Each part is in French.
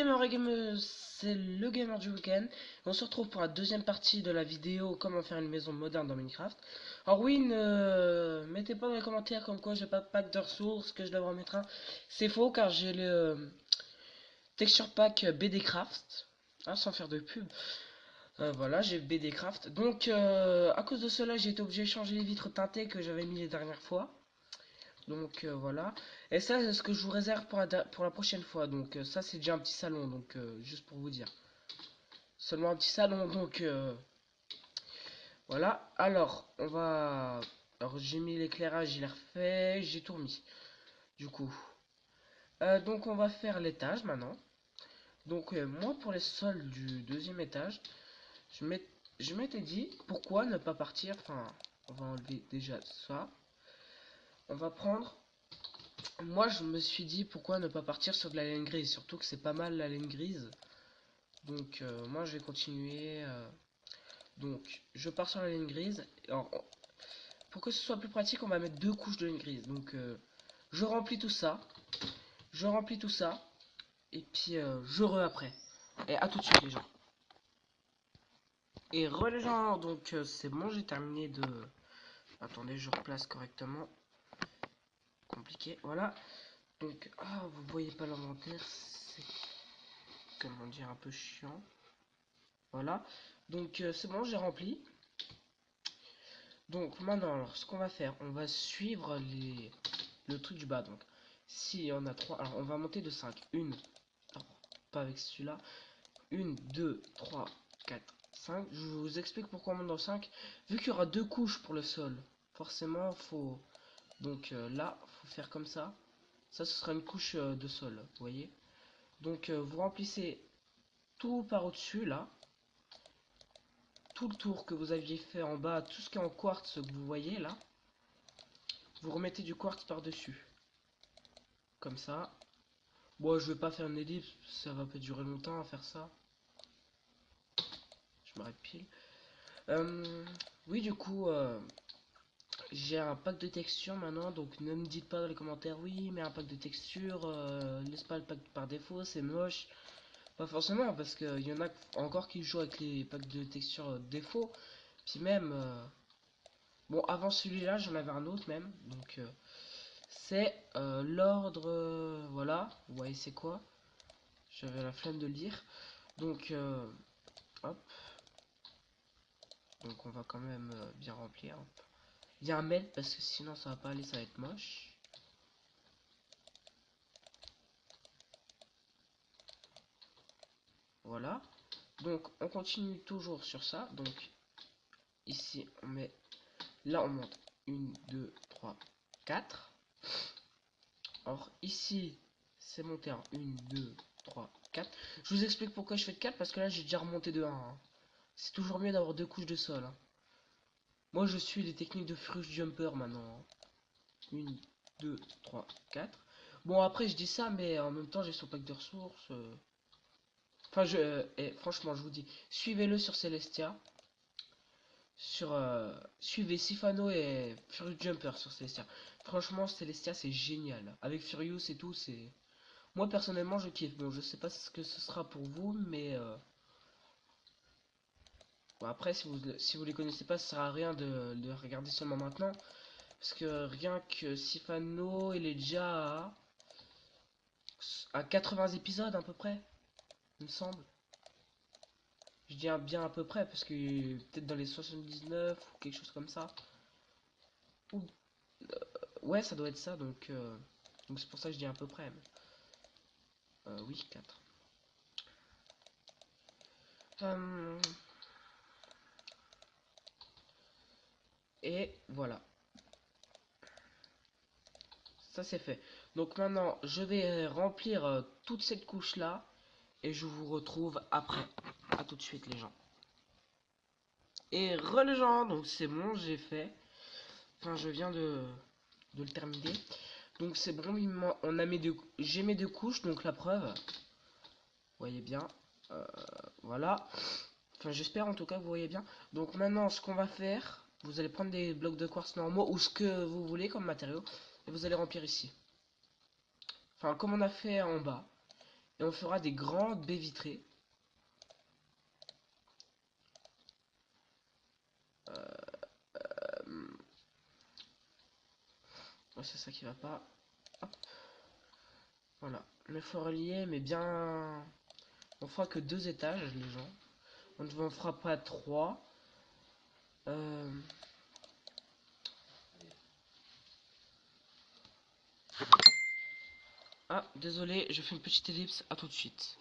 gamers et gameuses, c'est le gamer du week-end. On se retrouve pour la deuxième partie de la vidéo comment faire une maison moderne dans Minecraft. Alors oui, ne mettez pas dans les commentaires comme quoi j'ai pas de pack de ressources, que je devrais en mettre un. C'est faux car j'ai le texture pack BDcraft, sans faire de pub. Voilà, j'ai BDcraft. Donc à cause de cela, j'ai été obligé de changer les vitres teintées que j'avais mis les dernières fois. Donc voilà. Et ça, c'est ce que je vous réserve pour la prochaine fois. Donc ça, c'est déjà un petit salon. Donc juste pour vous dire. Seulement un petit salon. Donc voilà. Alors, on va... Alors, j'ai mis l'éclairage, il est refait. J'ai tout remis. Du coup. Donc on va faire l'étage maintenant. Donc moi, pour les sols du deuxième étage, je m'étais dit, pourquoi ne pas partir... Enfin, on va enlever déjà ça. On va prendre... Moi, je me suis dit pourquoi ne pas partir sur de la laine grise, surtout que c'est pas mal la laine grise. Donc, moi, je vais continuer. Donc, je pars sur la laine grise. Alors, pour que ce soit plus pratique, on va mettre deux couches de laine grise. Donc, je remplis tout ça. Je remplis tout ça. Et puis, je après. Et à tout de suite, les gens. Et les gens, donc, c'est bon, j'ai terminé de... Attendez, je replace correctement. Compliqué, voilà. Donc, vous voyez pas l'inventaire, c'est comment dire un peu chiant. Voilà. Donc c'est bon, j'ai rempli. Donc maintenant, alors ce qu'on va faire, on va suivre le truc du bas. Donc si on a 3, alors on va monter de 5. Une, non, pas avec celui-là. 1, 2, 3, 4, 5. Je vous explique pourquoi on monte dans 5. Vu qu'il y aura deux couches pour le sol, forcément faut... Donc là, faut faire comme ça. Ça, ce sera une couche de sol, vous voyez. Donc vous remplissez tout par au-dessus, là. Tout le tour que vous aviez fait en bas, tout ce qui est en quartz que vous voyez, là. Vous remettez du quartz par-dessus. Comme ça. Bon, je vais pas faire une ellipse, ça va pas durer longtemps à faire ça. Je m'arrête pile. Oui, du coup, j'ai un pack de textures maintenant, donc ne me dites pas dans les commentaires, oui, mais un pack de textures, laisse pas le pack par défaut, c'est moche. Pas forcément, parce qu'il y en a encore qui jouent avec les packs de textures défaut. Puis même, bon, avant celui-là, j'en avais un autre même, donc c'est l'ordre, voilà, vous voyez c'est quoi? J'avais la flemme de le lire, donc hop, donc on va quand même bien remplir. Il y a un mail parce que sinon ça va pas aller, ça va être moche. Voilà, donc on continue toujours sur ça. Donc ici on met, là on monte 1, 2, 3, 4. Or ici c'est monté en 1, 2, 3, 4. Je vous explique pourquoi je fais de 4 parce que là j'ai déjà remonté de 1, hein. C'est toujours mieux d'avoir deux couches de sol, hein. Moi je suis les techniques de Fruit Jumper maintenant, hein. 1, 2, 3, 4. Bon après je dis ça mais en même temps j'ai son pack de ressources. Enfin et franchement je vous dis, suivez-le sur Celestia. Suivez Sifano et Furious Jumper sur Celestia. Franchement Celestia c'est génial. Avec Furious et tout c'est... Moi personnellement je kiffe. Bon je sais pas ce que ce sera pour vous mais... Bon, après si vous les connaissez pas ça sert à rien de regarder seulement maintenant. Parce que rien que Sifano il est déjà à 80 épisodes à peu près. Il me semble. Je dis bien à peu près parce que peut-être dans les 79 ou quelque chose comme ça. Ou, ouais, ça doit être ça, donc c'est pour ça que je dis à peu près. Oui, 4. Et voilà. Ça c'est fait. Donc maintenant, je vais remplir toute cette couche-là. Et je vous retrouve après. À tout de suite les gens. Et les gens, donc c'est bon, j'ai fait. Enfin, je viens de le terminer. Donc c'est bon, on a j'ai mes deux couches, donc la preuve. Vous voyez bien. Voilà. Enfin, j'espère en tout cas que vous voyez bien. Donc maintenant, ce qu'on va faire, vous allez prendre des blocs de quartz normaux ou ce que vous voulez comme matériau. Et vous allez remplir ici. Enfin, comme on a fait en bas. Et on fera des grandes baies vitrées. Oh, c'est ça qui va pas. Hop. Voilà. Mais faut relier, mais bien. On fera que 2 étages, les gens. On ne fera pas 3. Euh... Ah, désolé, je fais une petite ellipse. À tout de suite.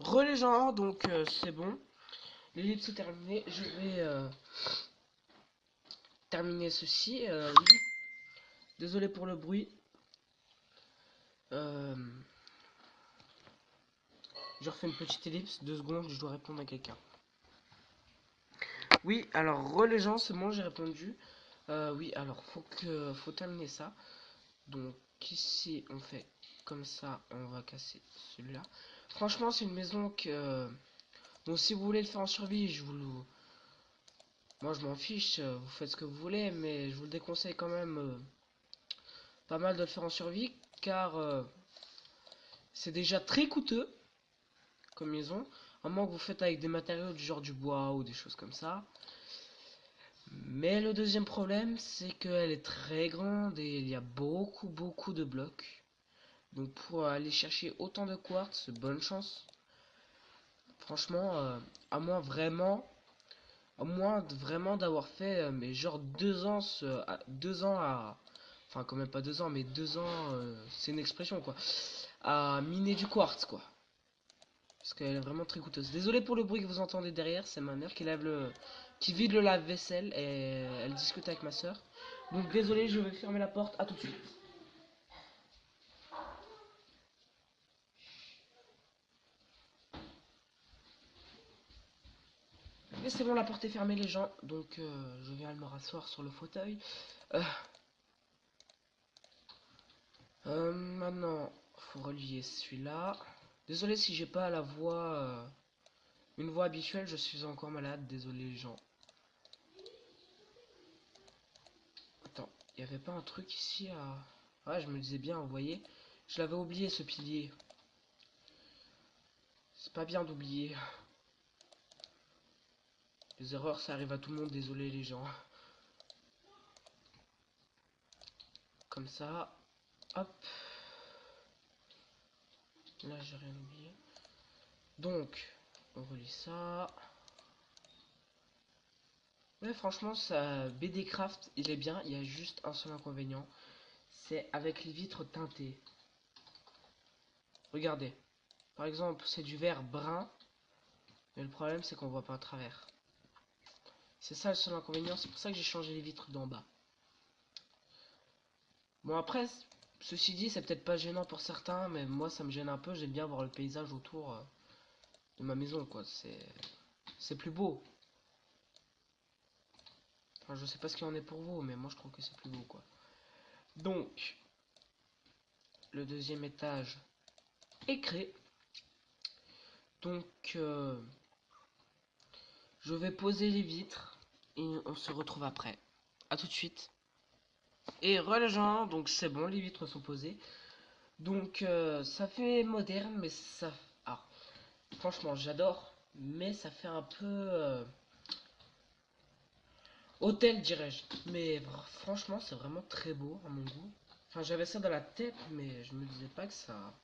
Les gens, donc c'est bon. L'ellipse est terminée. Je vais terminer ceci. Oui. Désolé pour le bruit. Euh... Je refais une petite ellipse. 2 secondes, je dois répondre à quelqu'un. Oui, alors les gens, c'est bon, j'ai répondu. Oui, alors faut terminer ça. Donc ici on fait comme ça, on va casser celui-là. Franchement, c'est une maison que bon, si vous voulez le faire en survie, moi je m'en fiche, vous faites ce que vous voulez, mais je vous le déconseille quand même pas mal de le faire en survie, car c'est déjà très coûteux comme maison, à moins que vous faites avec des matériaux du genre du bois ou des choses comme ça. Mais le deuxième problème, c'est qu'elle est très grande et il y a beaucoup de blocs. Donc pour aller chercher autant de quartz, bonne chance. Franchement, à moins vraiment, d'avoir fait, mais genre 2 ans, 2 ans à, enfin quand même pas 2 ans, mais 2 ans, c'est une expression quoi, à miner du quartz quoi. Parce qu'elle est vraiment très coûteuse. Désolé pour le bruit que vous entendez derrière, c'est ma mère qui vide le lave-vaisselle et elle discute avec ma soeur. Donc désolé, je vais fermer la porte, à tout de suite. Et c'est bon, la porte est fermée les gens, donc je viens me rasseoir sur le fauteuil. Euh, Maintenant, faut relier celui-là. Désolé si j'ai pas la voix, une voix habituelle, je suis encore malade, désolé les gens. Attends, il y avait pas un truc ici à... Ouais, je me disais bien, vous voyez, je l'avais oublié ce pilier. C'est pas bien d'oublier. Les erreurs, ça arrive à tout le monde, désolé les gens. Comme ça, hop. Là, j'ai rien oublié. Donc, on relie ça. Ouais, franchement, ça, BD Craft, il est bien. Il y a juste un seul inconvénient. C'est avec les vitres teintées. Regardez. Par exemple, c'est du verre brun. Mais le problème, c'est qu'on voit pas à travers. C'est ça le seul inconvénient. C'est pour ça que j'ai changé les vitres d'en bas. Bon, après, ceci dit, c'est peut-être pas gênant pour certains. Mais moi, ça me gêne un peu. J'aime bien voir le paysage autour de ma maison, quoi. C'est plus beau. Enfin, je sais pas ce qu'il en est pour vous. Mais moi, je trouve que c'est plus beau, quoi. Donc, le deuxième étage est créé. Donc, je vais poser les vitres et on se retrouve après. A tout de suite. Et re les gens, donc c'est bon, les vitres sont posées. Donc ça fait moderne, mais ça... Ah, franchement, j'adore. Mais ça fait un peu... hôtel, dirais-je. Mais franchement, c'est vraiment très beau à mon goût. Enfin, j'avais ça dans la tête, mais je me disais pas que ça...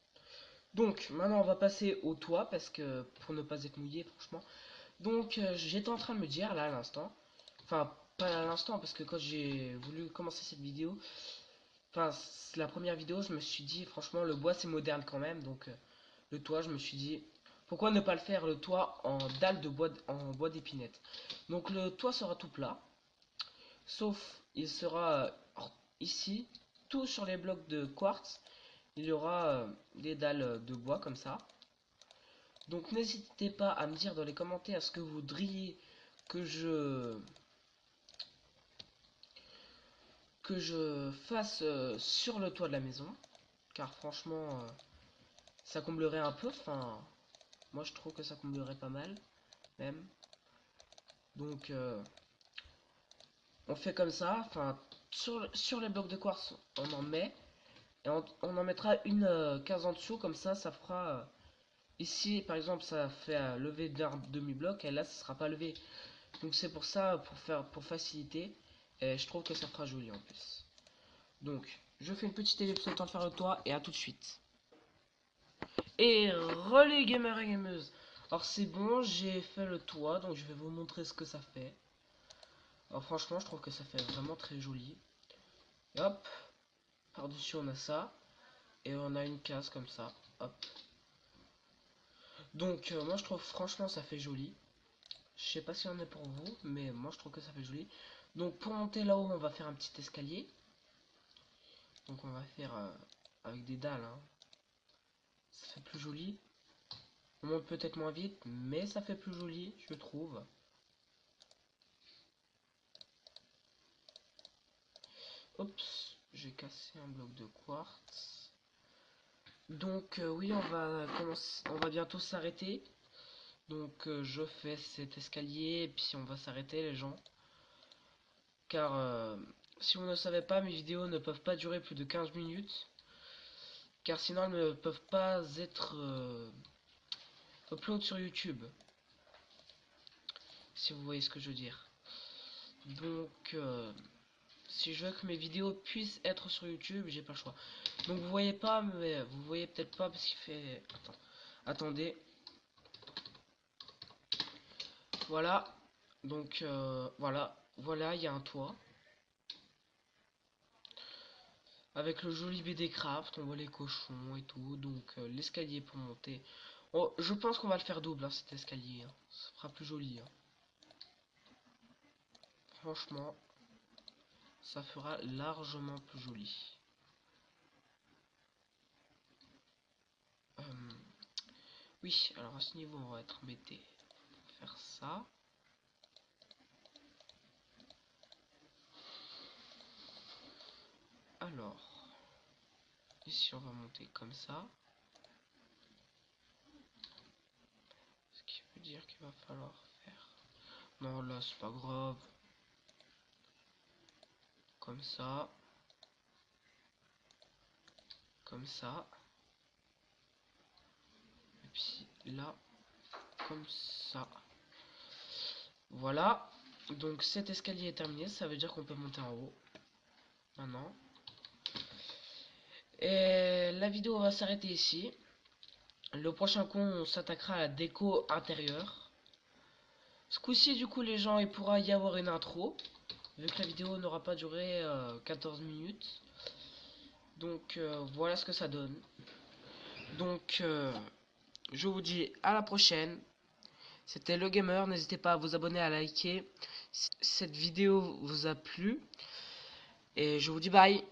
Donc, maintenant, on va passer au toit, parce que pour ne pas être mouillé, franchement. Donc j'étais en train de me dire là à l'instant, enfin pas à l'instant parce que quand j'ai voulu commencer cette vidéo, enfin c'est la première vidéo, je me suis dit franchement le bois c'est moderne quand même, donc le toit je me suis dit pourquoi ne pas le faire le toit en dalle de bois en bois d'épinette. Donc le toit sera tout plat, sauf il sera ici tout sur les blocs de quartz, il y aura des dalles de bois comme ça. Donc n'hésitez pas à me dire dans les commentaires ce que vous voudriez que je fasse sur le toit de la maison, car franchement ça comblerait un peu, enfin moi je trouve que ça comblerait pas mal même. Donc on fait comme ça, enfin sur les blocs de quartz on en met, Et on en mettra une case en dessous, comme ça fera... ici, par exemple, ça fait lever d'un demi-bloc, et là, ça sera pas levé. Donc c'est pour ça, pour faciliter. Et je trouve que ça fera joli en plus. Donc, je fais une petite ellipse le temps de faire le toit, et à tout de suite. Et relais gamers et gameuses. Alors c'est bon, j'ai fait le toit, donc je vais vous montrer ce que ça fait. Alors franchement, je trouve que ça fait vraiment très joli. Et hop, par-dessus on a ça. Et on a une case comme ça. Hop. Donc moi je trouve franchement ça fait joli. Je sais pas si on est pour vous, mais moi je trouve que ça fait joli. Donc pour monter là-haut, on va faire un petit escalier. Donc on va faire avec des dalles. Hein. Ça fait plus joli. On monte peut-être moins vite, mais ça fait plus joli, je trouve. Oups, j'ai cassé un bloc de quartz. Donc oui, on va bientôt s'arrêter. Donc je fais cet escalier et puis on va s'arrêter les gens. Car si vous ne savez pas, mes vidéos ne peuvent pas durer plus de 15 minutes. Car sinon elles ne peuvent pas être upload sur YouTube. Si vous voyez ce que je veux dire. Donc si je veux que mes vidéos puissent être sur YouTube, j'ai pas le choix. Donc vous voyez pas, mais vous voyez peut-être pas parce qu'il fait... Attendez. Voilà. Donc voilà, il y a un toit. Avec le joli BD Craft, on voit les cochons et tout. Donc l'escalier pour monter. Oh, je pense qu'on va le faire double, hein, cet escalier. Hein. Ça fera plus joli. Hein. Franchement, ça fera largement plus joli. Oui, alors à ce niveau, on va être embêté pour faire ça. Alors, ici, on va monter comme ça. Ce qui veut dire qu'il va falloir faire... Non, là, c'est pas grave. Comme ça. Comme ça. Et puis là, comme ça. Voilà. Donc cet escalier est terminé. Ça veut dire qu'on peut monter en haut. Maintenant. Et la vidéo va s'arrêter ici. Le prochain coup, on s'attaquera à la déco intérieure. Ce coup-ci, du coup, les gens, il pourra y avoir une intro. Vu que la vidéo n'aura pas duré 14 minutes. Donc voilà ce que ça donne. Donc je vous dis à la prochaine. C'était Le Gamer. N'hésitez pas à vous abonner, à liker. Si cette vidéo vous a plu. Et je vous dis bye.